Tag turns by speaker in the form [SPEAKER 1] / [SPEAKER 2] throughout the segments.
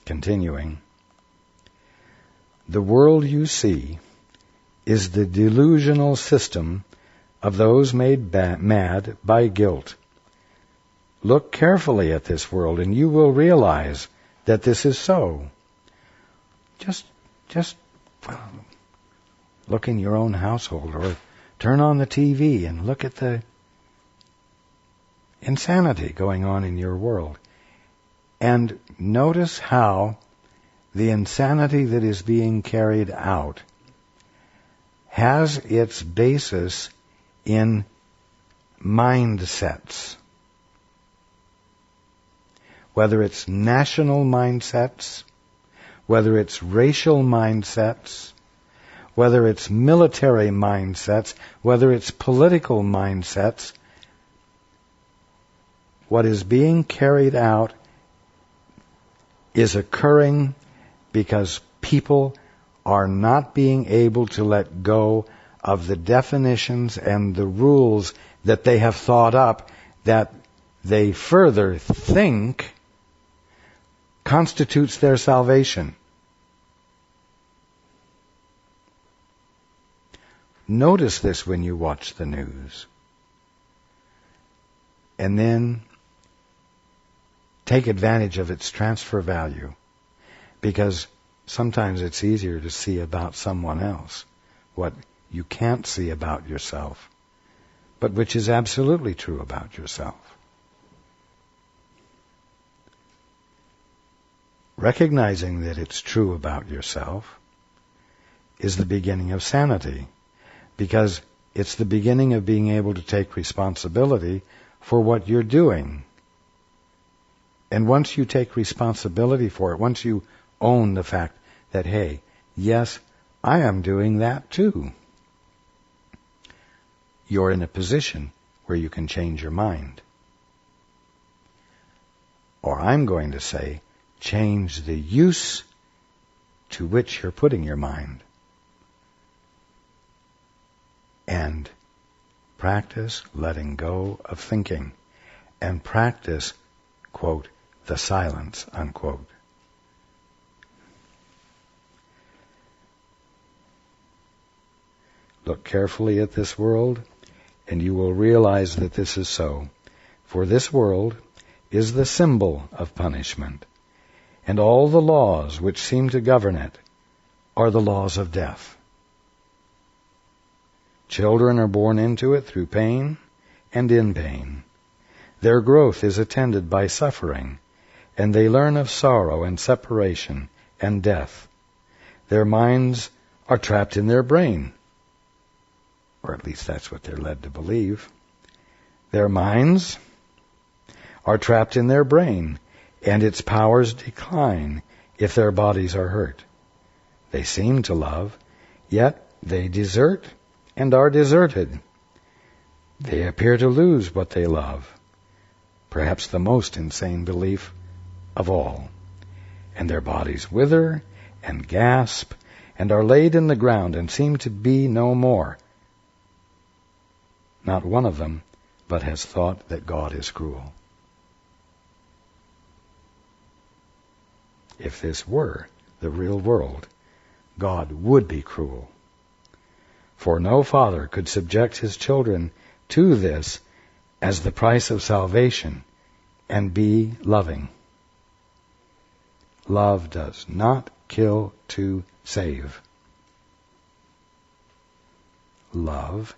[SPEAKER 1] Continuing, the world you see is the delusional system of those made mad by guilt. Look carefully at this world and you will realize that this is so. Just look in your own household or turn on the TV and look at the insanity going on in your world. And notice how the insanity that is being carried out has its basis in mindsets. Whether it's national mindsets, whether it's racial mindsets, whether it's military mindsets, whether it's political mindsets, what is being carried out is occurring because people are not being able to let go of the definitions and the rules that they have thought up that they further think constitutes their salvation. Notice this when you watch the news. And then take advantage of its transfer value, because sometimes it's easier to see about someone else what you can't see about yourself, but which is absolutely true about yourself. Recognizing that it's true about yourself is the beginning of sanity, because it's the beginning of being able to take responsibility for what you're doing. And once you take responsibility for it, once you own the fact that, hey, yes, I am doing that too, you're in a position where you can change your mind. Or I'm going to say, change the use to which you're putting your mind. And practice letting go of thinking. And practice, quote, the silence, unquote. Look carefully at this world, and you will realize that this is so. For this world is the symbol of punishment, and all the laws which seem to govern it are the laws of death. Children are born into it through pain and in pain. Their growth is attended by suffering, and they learn of sorrow and separation and death. Their minds are trapped in their brain, or at least that's what they're led to believe. Their minds are trapped in their brain, and its powers decline if their bodies are hurt. They seem to love, yet they desert and are deserted. They appear to lose what they love, perhaps the most insane belief of all. And their bodies wither and gasp and are laid in the ground and seem to be no more. Not one of them but has thought that God is cruel. If this were the real world, God would be cruel. For no father could subject his children to this as the price of salvation and be loving. Love does not kill to save. Love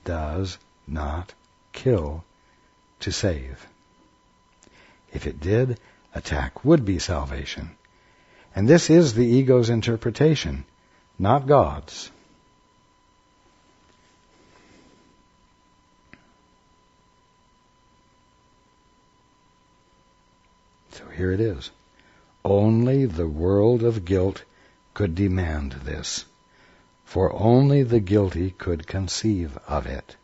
[SPEAKER 1] does not kill to save. If it did, attack would be salvation. And this is the ego's interpretation, not God's. So here it is. Only the world of guilt could demand this, for only the guilty could conceive of it.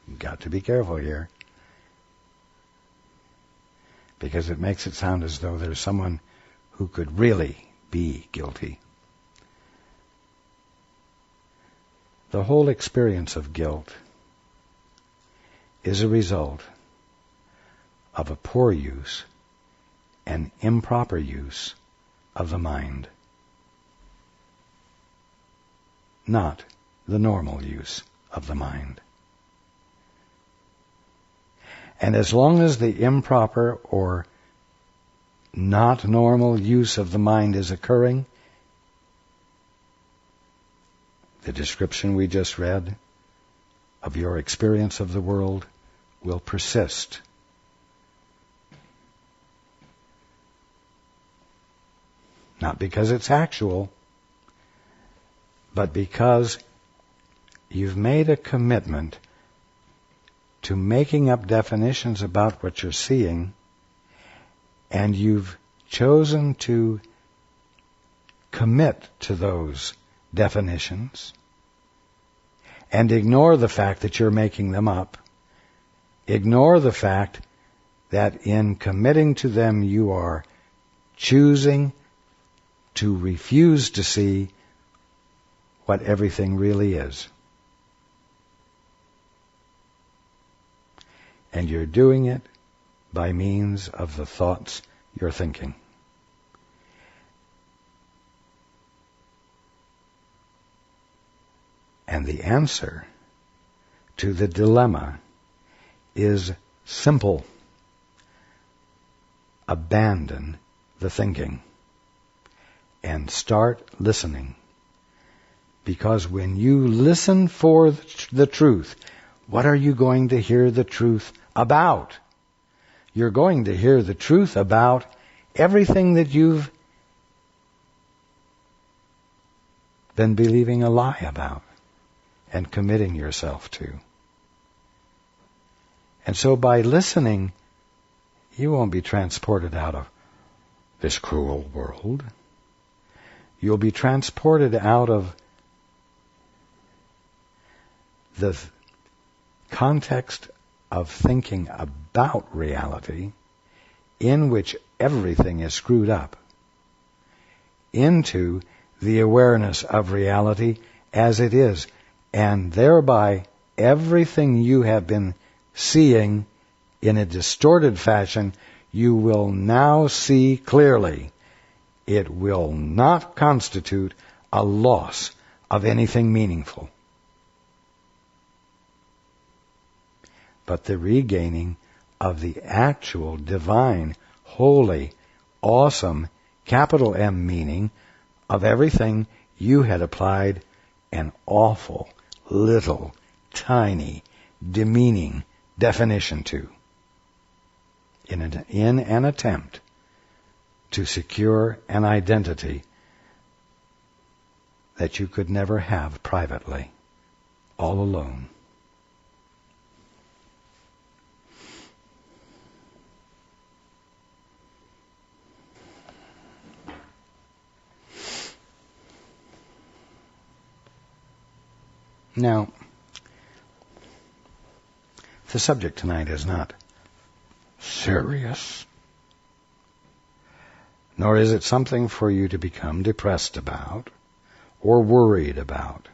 [SPEAKER 1] You've got to be careful here, because it makes it sound as though there's someone who could really be guilty. The whole experience of guilt is a result of a poor use and improper use of the mind, not the normal use of the mind. And as long as the improper or not normal use of the mind is occurring, the description we just read of your experience of the world will persist. Not because it's actual, but because you've made a commitment to making up definitions about what you're seeing, and you've chosen to commit to those definitions and ignore the fact that you're making them up. Ignore the fact that in committing to them you are choosing to refuse to see what everything really is. And you're doing it by means of the thoughts you're thinking. And the answer to the dilemma is simple. Abandon the thinking and start listening. Because when you listen for the truth, what are you going to hear the truth about? You're going to hear the truth about everything that you've been believing a lie about and committing yourself to. And so by listening, you won't be transported out of this cruel world. You'll be transported out of the context of thinking about reality, in which everything is screwed up, into the awareness of reality as it is, and thereby everything you have been seeing in a distorted fashion, you will now see clearly. It will not constitute a loss of anything meaningful, but the regaining of the actual divine, holy, awesome, capital M meaning of everything you had applied an awful, little, tiny, demeaning definition to in an attempt to secure an identity that you could never have privately, all alone. Now, the subject tonight is not serious, nor is it something for you to become depressed about or worried about.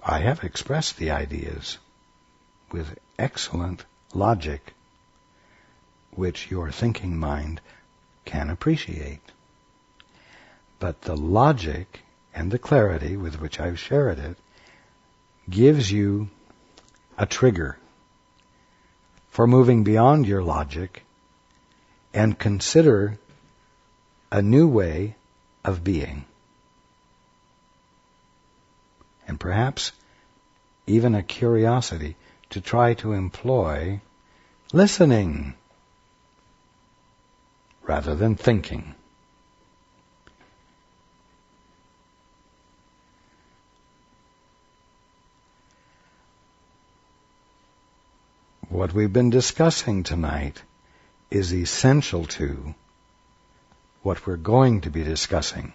[SPEAKER 1] I have expressed the ideas with excellent logic, which your thinking mind can appreciate. But the logic and the clarity with which I've shared it gives you a trigger for moving beyond your logic and consider a new way of being. And perhaps even a curiosity to try to employ listening rather than thinking. What we've been discussing tonight is essential to what we're going to be discussing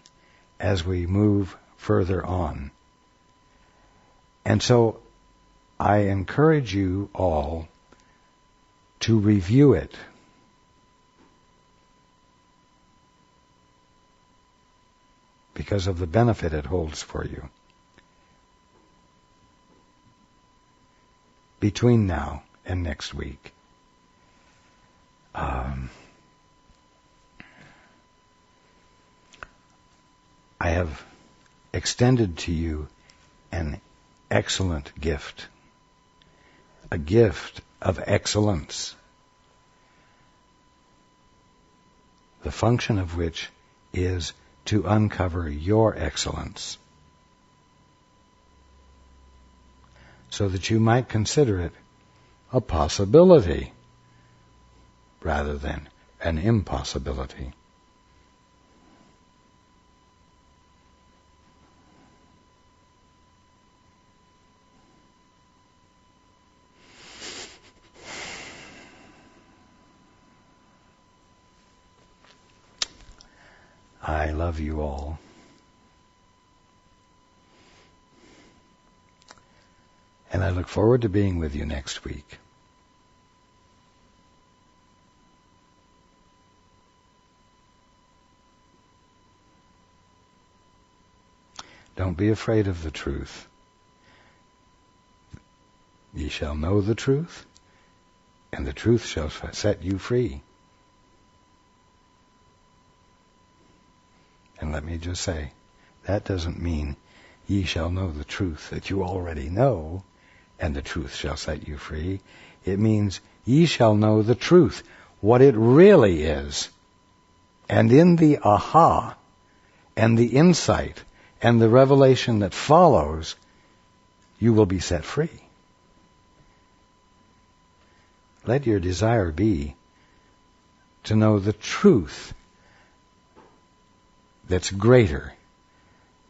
[SPEAKER 1] as we move further on. And so I encourage you all to review it. Because of the benefit it holds for you. between now and next week. I have extended to you an excellent gift, a gift of excellence, the function of which is to uncover your excellence, so that you might consider it a possibility rather than an impossibility. I love you all. And I look forward to being with you next week. Don't be afraid of the truth. Ye shall know the truth, and the truth shall set you free. And let me just say, that doesn't mean ye shall know the truth that you already know, and the truth shall set you free. It means ye shall know the truth, what it really is. And in the aha, and the insight, and the revelation that follows, you will be set free. Let your desire be to know the truth that's greater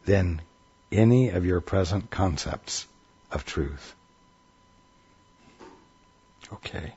[SPEAKER 1] than any of your present concepts of truth. Okay.